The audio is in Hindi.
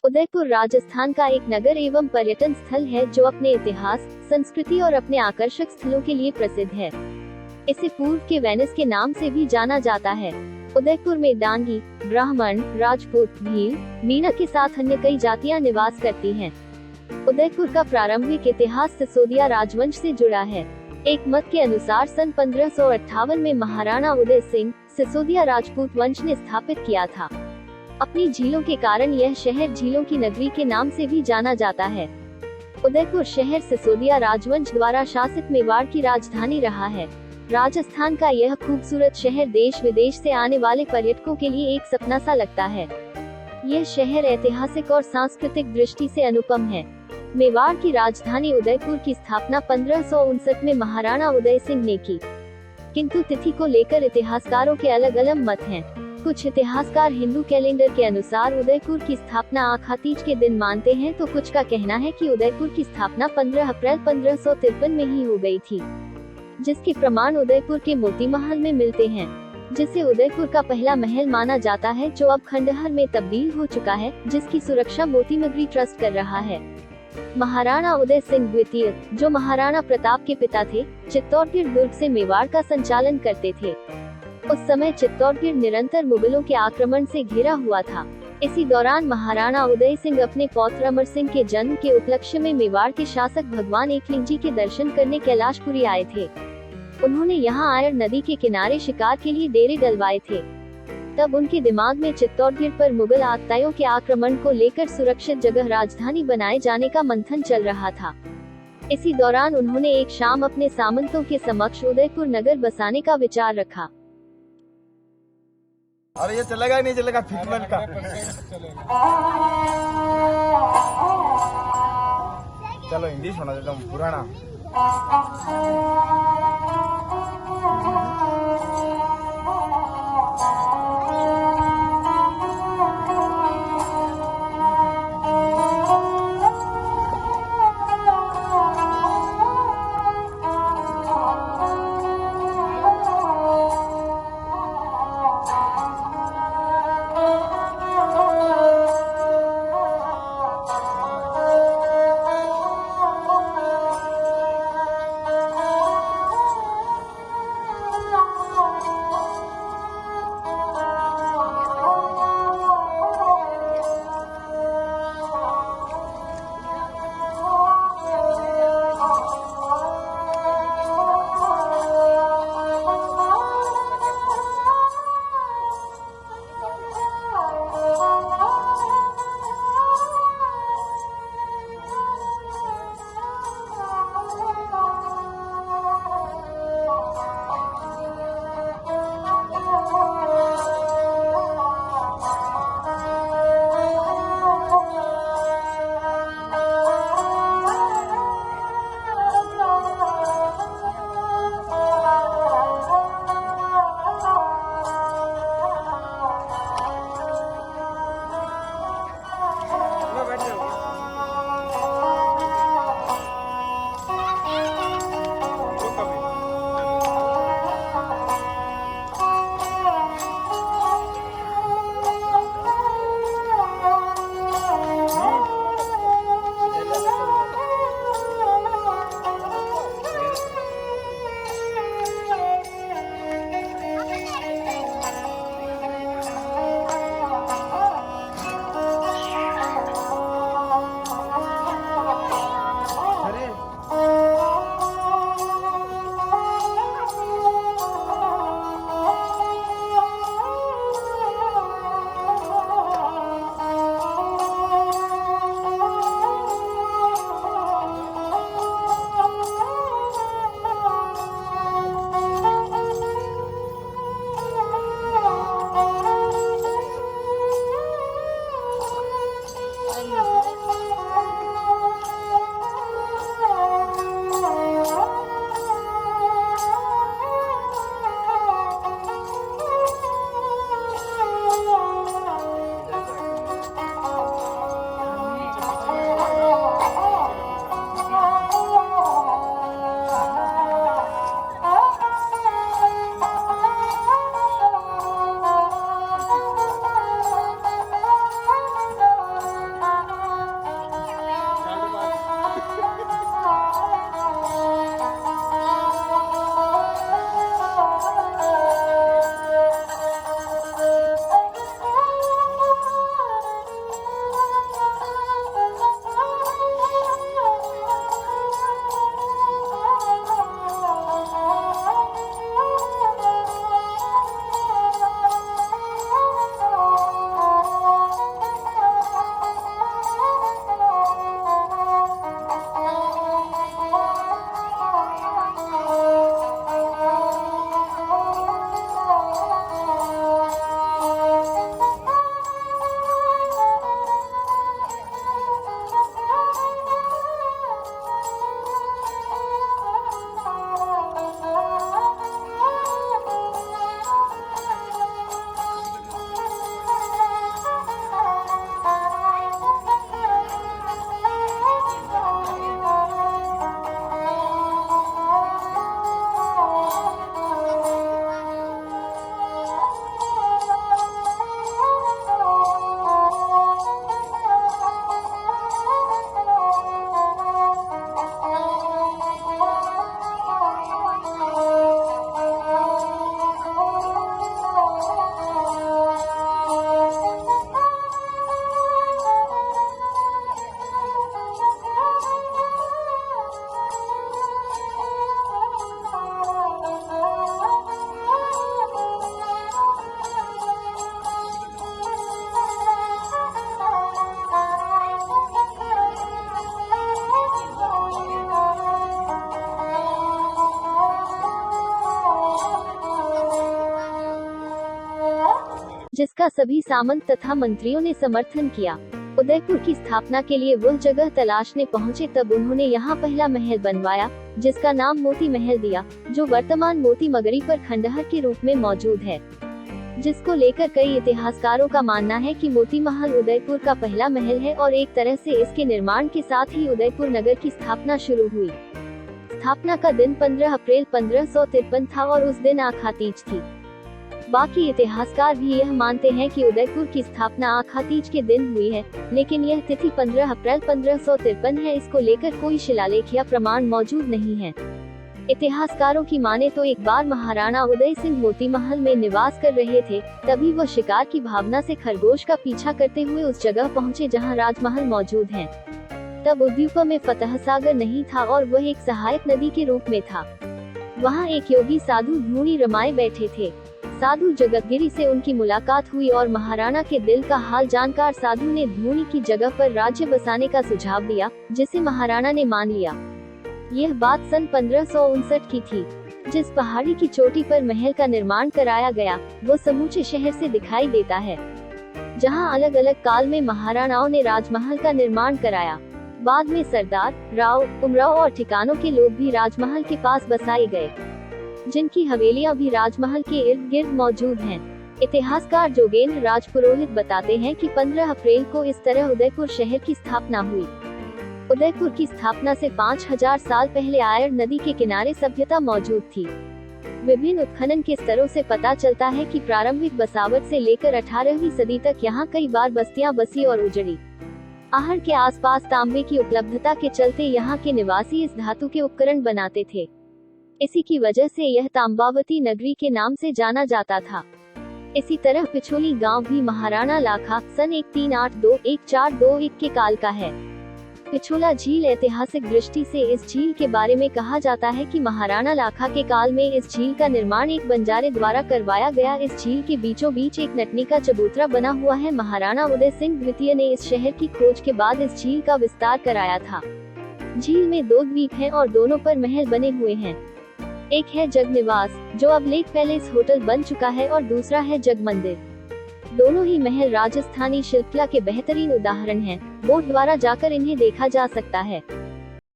उदयपुर राजस्थान का एक नगर एवं पर्यटन स्थल है जो अपने इतिहास, संस्कृति और अपने आकर्षक स्थलों के लिए प्रसिद्ध है। इसे पूर्व के वेनिस के नाम से भी जाना जाता है। उदयपुर में डांगी, ब्राह्मण, राजपूत, भील, मीणा के साथ अन्य कई जातियां निवास करती हैं। उदयपुर का प्रारंभिक इतिहास सिसोदिया राजवंश से जुड़ा है। एक मत के अनुसार सन 1558 में महाराणा उदय सिंह सिसोदिया राजपूत वंश ने स्थापित किया था। अपनी झीलों के कारण यह शहर झीलों की नगरी के नाम से भी जाना जाता है। उदयपुर शहर सिसोदिया राजवंश द्वारा शासित मेवाड़ की राजधानी रहा है। राजस्थान का यह खूबसूरत शहर देश विदेश से आने वाले पर्यटकों के लिए एक सपना सा लगता है। यह शहर ऐतिहासिक और सांस्कृतिक दृष्टि से अनुपम है। मेवाड़ की राजधानी उदयपुर की स्थापना 1559 में महाराणा उदय सिंह ने की, किंतु तिथि को लेकर इतिहासकारों के अलग अलग मत हैं। कुछ इतिहासकार हिंदू कैलेंडर के अनुसार उदयपुर की स्थापना आखातीज के दिन मानते हैं, तो कुछ का कहना है कि उदयपुर की स्थापना 15 अप्रैल 1553 में ही हो गई थी, जिसके प्रमाण उदयपुर के मोती महल में मिलते हैं, जिसे उदयपुर का पहला महल माना जाता है, जो अब खंडहर में तब्दील हो चुका है, जिसकी सुरक्षा मोती नगरी ट्रस्ट कर रहा है। महाराणा उदय सिंह द्वितीय, जो महाराणा प्रताप के पिता थे, चित्तौड़गढ़ दुर्ग से मेवाड़ का संचालन करते थे। उस समय चित्तौड़गढ़ निरंतर मुगलों के आक्रमण से घिरा हुआ था। इसी दौरान महाराणा उदय सिंह अपने पौत्र अमर सिंह के जन्म के उपलक्ष्य में मेवाड़ के शासक भगवान एकलिंग जी के दर्शन करने कैलाशपुरी आए थे। उन्होंने यहाँ आयर नदी के किनारे शिकार के लिए डेरे डलवाए थे। तब उनके दिमाग में चित्तौड़गढ़ पर मुगल आतताइयों के आक्रमण को लेकर सुरक्षित जगह राजधानी बनाए जाने का मंथन चल रहा था। इसी दौरान उन्होंने एक शाम अपने सामंतों के समक्ष उदयपुर नगर बसाने का विचार रखा। अरे ये चलेगा नहीं चलेगा फिटमेंट का चलो हिंदी सुना देता हूँ पुराना। जिसका सभी सामंत तथा मंत्रियों ने समर्थन किया। उदयपुर की स्थापना के लिए वह जगह तलाशने पहुंचे, तब उन्होंने यहाँ पहला महल बनवाया, जिसका नाम मोती महल दिया, जो वर्तमान मोती मगरी पर खंडहर के रूप में मौजूद है। जिसको लेकर कई इतिहासकारों का मानना है कि मोती महल उदयपुर का पहला महल है और एक तरह से इसके निर्माण के साथ ही उदयपुर नगर की स्थापना शुरू हुई। स्थापना का दिन 15 अप्रैल 1553 था और उस दिन आखा तीज थी। बाकी इतिहासकार भी यह मानते हैं कि उदयपुर की स्थापना आखा तीज के दिन हुई है, लेकिन यह तिथि 15 अप्रैल 1553 है। इसको लेकर कोई शिलालेख या प्रमाण मौजूद नहीं है। इतिहासकारों की माने तो एक बार महाराणा उदय सिंह मोती महल में निवास कर रहे थे, तभी वह शिकार की भावना से खरगोश का पीछा करते हुए उस जगह पहुंचे जहां राजमहल मौजूद हैं। तब उद्यूप में फतह सागर नहीं था और वह एक सहायक नदी के रूप में था। वहां एक योगी साधु धूनी रमाए बैठे थे। साधु जगतगिरी से उनकी मुलाकात हुई और महाराणा के दिल का हाल जानकर साधु ने धूनी की जगह पर राज्य बसाने का सुझाव दिया, जिसे महाराणा ने मान लिया। यह बात सन 1559 की थी। जिस पहाड़ी की चोटी पर महल का निर्माण कराया गया, वो समूचे शहर से दिखाई देता है, जहां अलग अलग काल में महाराणाओं ने राजमहल का निर्माण कराया। बाद में सरदार, राव, उमराव और ठिकानों के लोग भी राजमहल के पास बसाए गए, जिनकी हवेलियां भी राजमहल के इर्द गिर्द मौजूद हैं। इतिहासकार जोगेंद्र राज पुरोहित बताते हैं कि 15 अप्रैल को इस तरह उदयपुर शहर की स्थापना हुई। उदयपुर की स्थापना से 5000 साल पहले आयर नदी के किनारे सभ्यता मौजूद थी। विभिन्न उत्खनन के स्तरों से पता चलता है कि प्रारंभिक बसावट से लेकर 18वीं सदी तक यहाँ कई बार बस्तियां बसी और उजड़ी। आहर के आसपास तांबे की उपलब्धता के चलते यहाँ के निवासी इस धातु के उपकरण बनाते थे। इसी की वजह से यह तांबावती नगरी के नाम से जाना जाता था। इसी तरह पिछोली गांव भी महाराणा लाखा सन 1382-1421 के काल का है। पिछोला झील ऐतिहासिक दृष्टि से इस झील के बारे में कहा जाता है कि महाराणा लाखा के काल में इस झील का निर्माण एक बंजारे द्वारा करवाया गया। इस झील के बीचों बीच एक नटनी का चबूतरा बना हुआ है। महाराणा उदय सिंह द्वितीय ने इस शहर की खोज के बाद इस झील का विस्तार कराया था। झील में 2 द्वीप हैं और दोनों पर महल बने हुए हैं। एक है जग निवास, जो अब लेक पैलेस होटल बन चुका है, और दूसरा है जग मंदिर। दोनों ही महल राजस्थानी शिल्पकला के बेहतरीन उदाहरण हैं। बोट द्वारा जाकर इन्हें देखा जा सकता है।